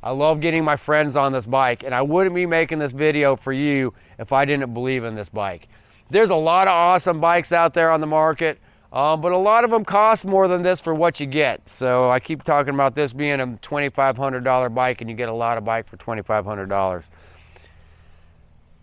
I love getting my friends on this bike, and I wouldn't be making this video for you if I didn't believe in this bike. There's a lot of awesome bikes out there on the market, but a lot of them cost more than this for what you get. So I keep talking about this being a $2,500 bike, and you get a lot of bike for $2,500.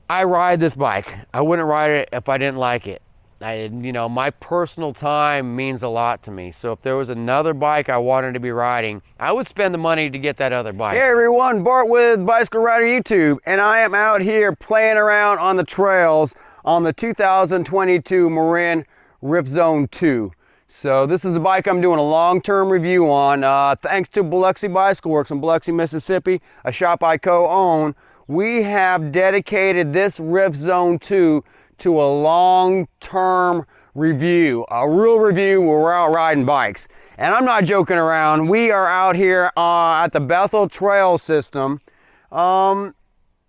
I ride this bike. I wouldn't ride it if I didn't like it. You know, my personal time means a lot to me. So if there was another bike I wanted to be riding, I would spend the money to get that other bike. Hey everyone, Bart with Bicycle Rider YouTube, and I am out here playing around on the trails on the 2022 Marin Rift Zone 2. So this is the bike I'm doing a long-term review on. Thanks to Biloxi Bicycle Works in Biloxi, Mississippi, a shop I co-own. We have dedicated this Rift Zone 2 to a long-term review, a real review where we're out riding bikes. And I'm not joking around. We are out here at the Bethel Trail System on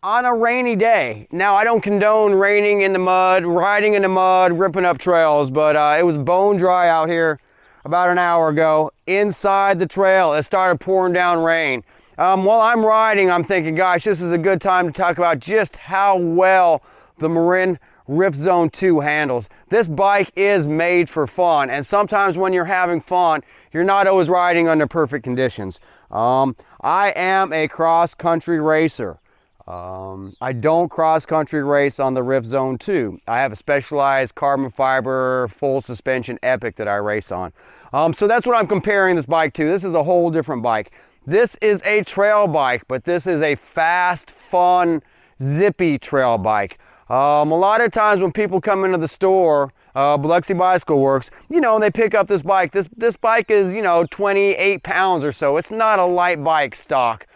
a rainy day. Now, I don't condone raining in the mud, riding in the mud, ripping up trails, but it was bone dry out here about an hour ago. Inside the trail, it started pouring down rain. While I'm riding, I'm thinking, gosh, this is a good time to talk about just how well the Marin Rift Zone 2 handles. This bike is made for fun, and sometimes when you're having fun, you're not always riding under perfect conditions. I am a cross-country racer. I don't cross-country race on the Rift Zone 2. I have a specialized carbon fiber full suspension Epic that I race on. So that's what I'm comparing this bike to. This is a whole different bike. This is a trail bike, but this is a fast, fun, zippy trail bike. A lot of times when people come into the store, Biloxi Bicycle Works, you know, and they pick up this bike. This bike is, you know, 28 pounds or so. It's not a light bike stock.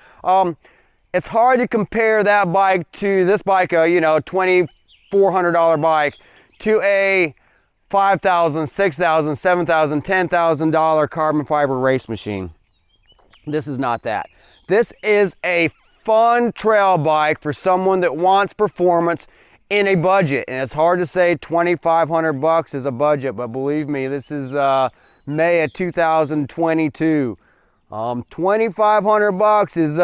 It's hard to compare that bike to this bike, you know, $2,400 bike, to a $5,000, $6,000, $7,000, $10,000 carbon fiber race machine. This is not that. This is a fun trail bike for someone that wants performance in a budget. And it's hard to say $2,500 is a budget, but believe me, this is May of 2022. $2,500 is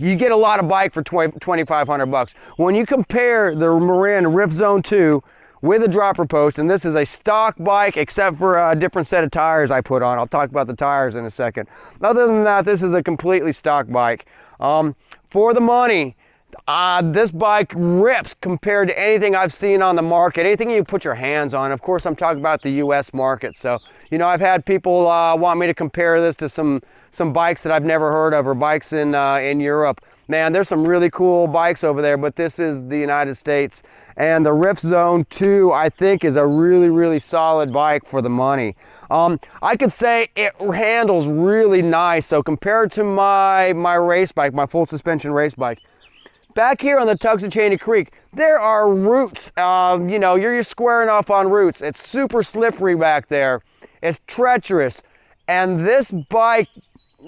you get a lot of bike for $2,500. When you compare the Marin Rift Zone 2 with a dropper post, and this is a stock bike except for a different set of tires I put on. I'll talk about the tires in a second. Other than that, this is a completely stock bike. For the money, this bike rips compared to anything I've seen on the market, anything you put your hands on. Of course, I'm talking about the US market. So, you know, I've had people want me to compare this to some bikes that I've never heard of, or bikes in Europe. Man, there's some really cool bikes over there, but this is the United States. And the Rift Zone 2, I think, is a really, really solid bike for the money. I could say it handles really nice. So compared to my race bike, my full suspension race bike, back here on the Tuxachany Creek, there are roots. You know, you're squaring off on roots. It's super slippery back there. It's treacherous. And this bike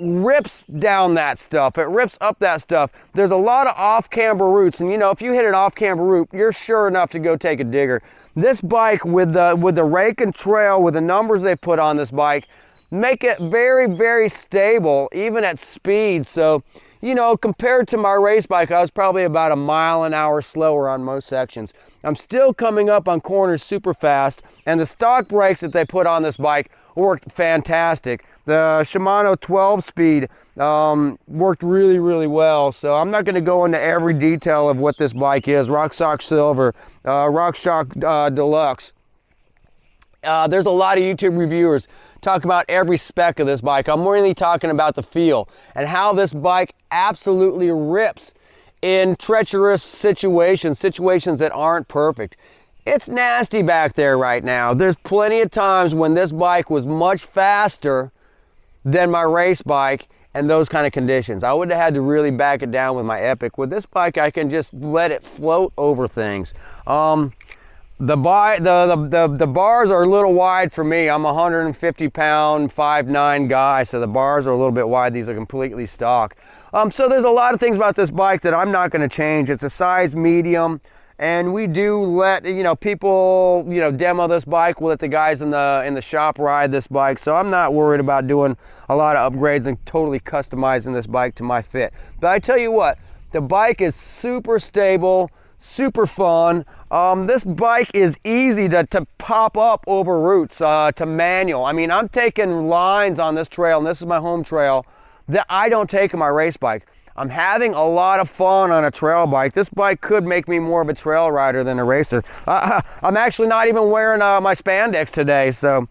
rips down that stuff. It rips up that stuff. There's a lot of off-camber roots. And, you know, if you hit an off-camber root, you're sure enough to go take a digger. This bike, with the rake and trail, with the numbers they put on this bike, make it very, very stable, even at speed. So, you know, compared to my race bike, I was probably about a mile an hour slower on most sections. I'm still coming up on corners super fast, and the stock brakes that they put on this bike worked fantastic. The Shimano 12-speed worked really, really well. So I'm not going to go into every detail of what this bike is. RockShox Silver, RockShox Deluxe. There's a lot of YouTube reviewers talk about every spec of this bike. I'm mainly talking about the feel and how this bike absolutely rips in treacherous situations that aren't perfect. It's nasty back there right now. There's plenty of times when this bike was much faster than my race bike and those kind of conditions. I would have had to really back it down with my Epic. With this bike, I can just let it float over things. The bars are a little wide for me. I'm a 150 pound, 5'9" guy, so the bars are a little bit wide. These are completely stock. So there's a lot of things about this bike that I'm not going to change. It's a size medium, and we do let, you know, people, you know, demo this bike. We'll let the guys in the shop ride this bike. So I'm not worried about doing a lot of upgrades and totally customizing this bike to my fit. But I tell you what, the bike is super stable, super fun. This bike is easy to pop up over roots, to manual. I mean, I'm taking lines on this trail, and this is my home trail, that I don't take in my race bike. I'm having a lot of fun on a trail bike. This bike could make me more of a trail rider than a racer. I'm actually not even wearing my spandex today, so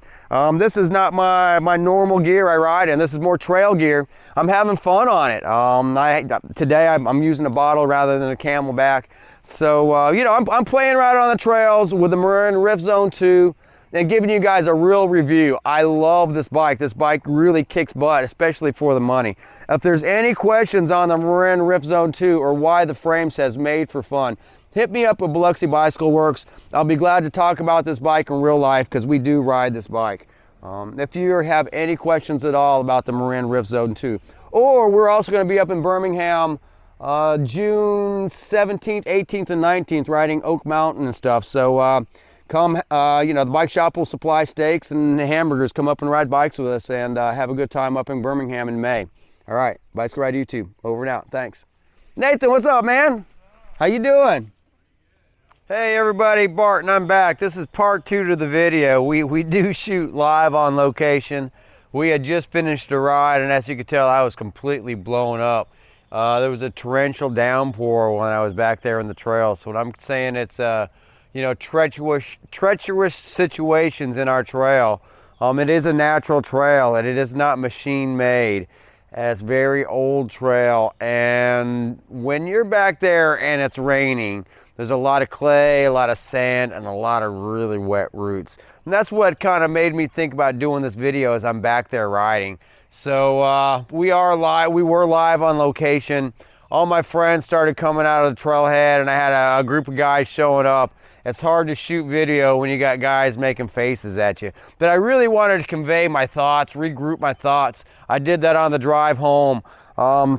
this is not my normal gear I ride in. This is more trail gear. I'm having fun on it. Today I'm using a bottle rather than a Camelback. So, you know, I'm playing right on the trails with the Marin Rift Zone 2 and giving you guys a real review. I love this bike. This bike really kicks butt, especially for the money. If there's any questions on the Marin Rift Zone 2 or why the frame says made for fun, hit me up at Biloxi Bicycle Works. I'll be glad to talk about this bike in real life because we do ride this bike. If you have any questions at all about the Marin Rift Zone 2, or we're also going to be up in Birmingham June 17th, 18th, and 19th riding Oak Mountain and stuff. So come, you know, the bike shop will supply steaks and hamburgers. Come up and ride bikes with us and have a good time up in Birmingham in May. All right, Bicycle Ride YouTube, over and out. Thanks. Nathan, what's up, man? How you doing? Hey everybody, Bart and I'm back. This is part 2 to the video. We do shoot live on location. We had just finished a ride, and as you can tell, I was completely blown up. There was a torrential downpour when I was back there in the trail. So what I'm saying, it's you know, treacherous situations in our trail. It is a natural trail, and it is not machine made. It's very old trail, and when you're back there and it's raining, there's a lot of clay, a lot of sand, and a lot of really wet roots. And that's what kind of made me think about doing this video as I'm back there riding. So we were live on location. All my friends started coming out of the trailhead, and I had a group of guys showing up. It's hard to shoot video when you got guys making faces at you. But I really wanted to convey my thoughts, regroup my thoughts. I did that on the drive home,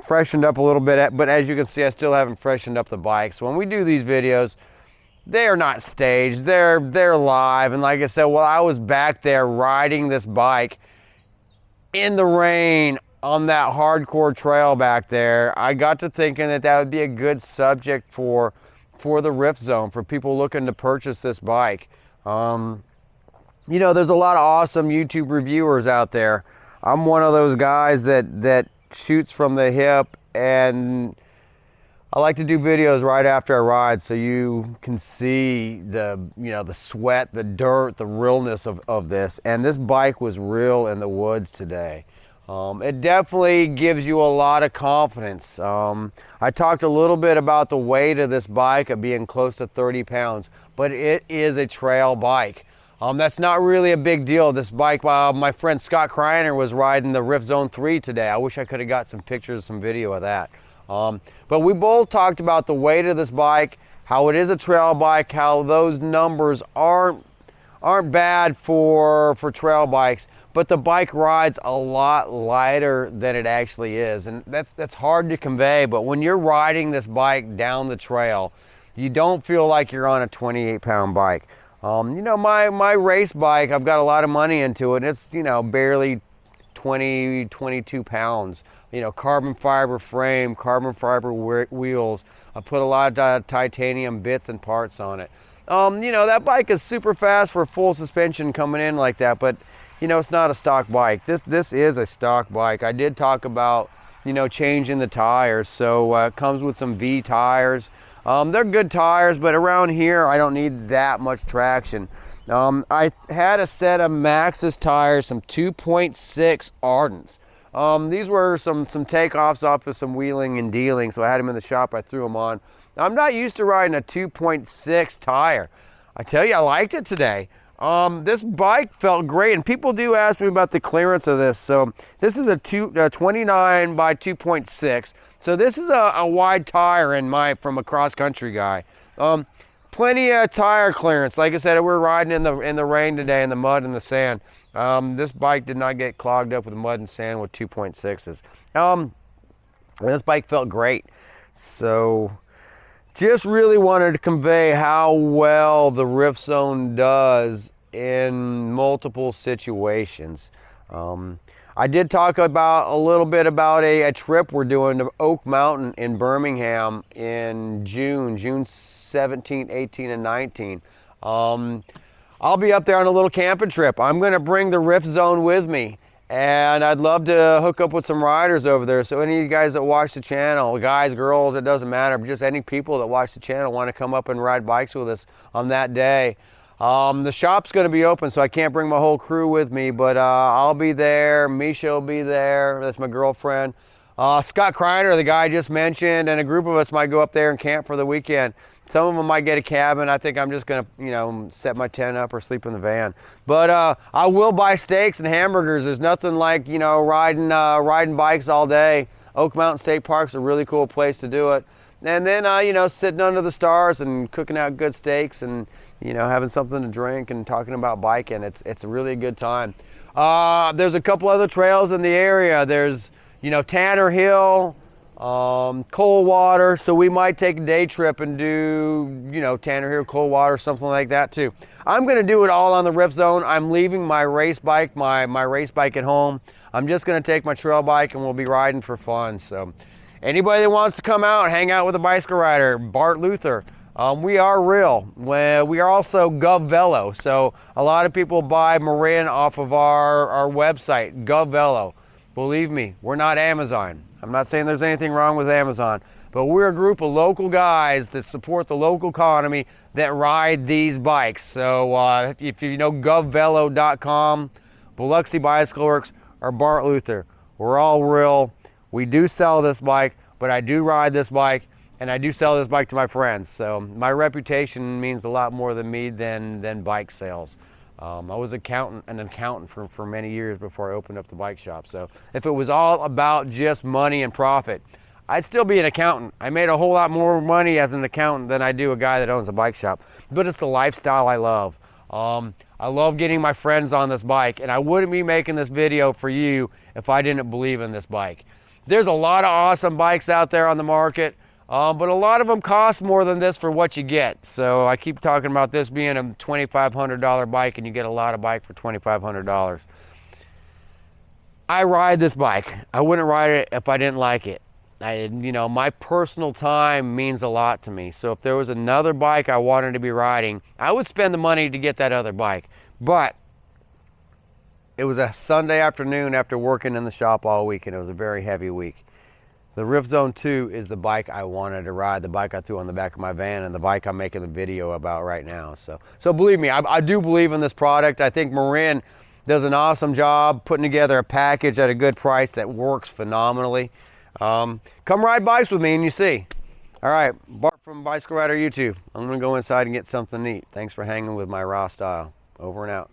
freshened up a little bit, but as you can see, I still haven't freshened up the bike. So when we do these videos, they are not staged, they're live. And like I said, while I was back there riding this bike in the rain on that hardcore trail back there, I got to thinking that would be a good subject for the Rift Zone, for people looking to purchase this bike. You know, there's a lot of awesome YouTube reviewers out there. I'm one of those guys that shoots from the hip, and I like to do videos right after I ride so you can see the, you know, the sweat, the dirt, the realness of this. And this bike was real in the woods today. It definitely gives you a lot of confidence. I talked a little bit about the weight of this bike of being close to 30 pounds, but it is a trail bike. That's not really a big deal. This bike, my friend Scott Kreiner was riding the Rift Zone 3 today. I wish I could have got some pictures, some video of that. But we both talked about the weight of this bike, how it is a trail bike, how those numbers aren't bad for trail bikes, but the bike rides a lot lighter than it actually is. And that's hard to convey, but when you're riding this bike down the trail, you don't feel like you're on a 28-pound bike. You know, my race bike, I've got a lot of money into it, and it's, you know, barely 22 pounds. You know, carbon fiber frame, carbon fiber wheels. I put a lot of titanium bits and parts on it. You know, that bike is super fast for full suspension coming in like that, but you know, it's not a stock bike. This is a stock bike. I did talk about, you know, changing the tires. So it comes with some V tires. They're good tires, but around here I don't need that much traction. I had a set of Maxxis tires, some 2.6 Ardents. These were some takeoffs off of some wheeling and dealing, so I had them in the shop. I threw them on. I'm not used to riding a 2.6 tire. I tell you, I liked it today. This bike felt great, and people do ask me about the clearance of this. So this is a 29 by 2.6. So this is a wide tire from a cross-country guy. Plenty of tire clearance. Like I said, we're riding in the rain today, in the mud and the sand. This bike did not get clogged up with mud and sand with 2.6s. This bike felt great. So just really wanted to convey how well the Rift Zone does in multiple situations. I did talk about a little bit about a trip we're doing to Oak Mountain in Birmingham in June 17, 18, and 19. I'll be up there on a little camping trip. I'm gonna bring the Rift Zone with me, and I'd love to hook up with some riders over there. So any of you guys that watch the channel, guys, girls, it doesn't matter, but just any people that watch the channel want to come up and ride bikes with us on that day. The shop's going to be open, so I can't bring my whole crew with me, but I'll be there. Misha will be there. That's my girlfriend. Scott Kreiner, the guy I just mentioned, and a group of us might go up there and camp for the weekend. Some of them might get a cabin. I think I'm just going to, set my tent up or sleep in the van. But I will buy steaks and hamburgers. There's nothing like, riding bikes all day. Oak Mountain State Park's a really cool place to do it. And then, sitting under the stars and cooking out good steaks and, having something to drink and talking about biking. It's really a good time. There's a couple other trails in the area. There's, Tanner Hill, Coldwater. So we might take a day trip and do, Tanner Hill, Coldwater, something like that too. I'm going to do it all on the Rift Zone. I'm leaving my race bike, my race bike at home. I'm just going to take my trail bike and we'll be riding for fun. So anybody that wants to come out and hang out with a bicycle rider, Bart Luther, we are real. We are also GovVelo. So a lot of people buy Marin off of our website, GovVelo. Believe me, we're not Amazon. I'm not saying there's anything wrong with Amazon, but we're a group of local guys that support the local economy that ride these bikes. So if you know govvelo.com, Biloxi Bicycle Works, or Bart Luther, we're all real. We do sell this bike, but I do ride this bike, and I do sell this bike to my friends. So my reputation means a lot more than me than bike sales. I was an accountant for many years before I opened up the bike shop. So if it was all about just money and profit, I'd still be an accountant. I made a whole lot more money as an accountant than I do a guy that owns a bike shop. But it's the lifestyle I love. I love getting my friends on this bike, and I wouldn't be making this video for you if I didn't believe in this bike. There's a lot of awesome bikes out there on the market, but a lot of them cost more than this for what you get. So I keep talking about this being a $2,500 bike, and you get a lot of bike for $2,500. I ride this bike. I wouldn't ride it if I didn't like it. My personal time means a lot to me. So if there was another bike I wanted to be riding, I would spend the money to get that other bike. But it was a Sunday afternoon after working in the shop all week, and it was a very heavy week. The Rift Zone 2 is the bike I wanted to ride, the bike I threw on the back of my van, and the bike I'm making the video about right now. So believe me, I do believe in this product. I think Marin does an awesome job putting together a package at a good price that works phenomenally. Come ride bikes with me and you see. All right, Bart from Bicycle Rider YouTube. I'm gonna go inside and get something neat. Thanks for hanging with my raw style. Over and out.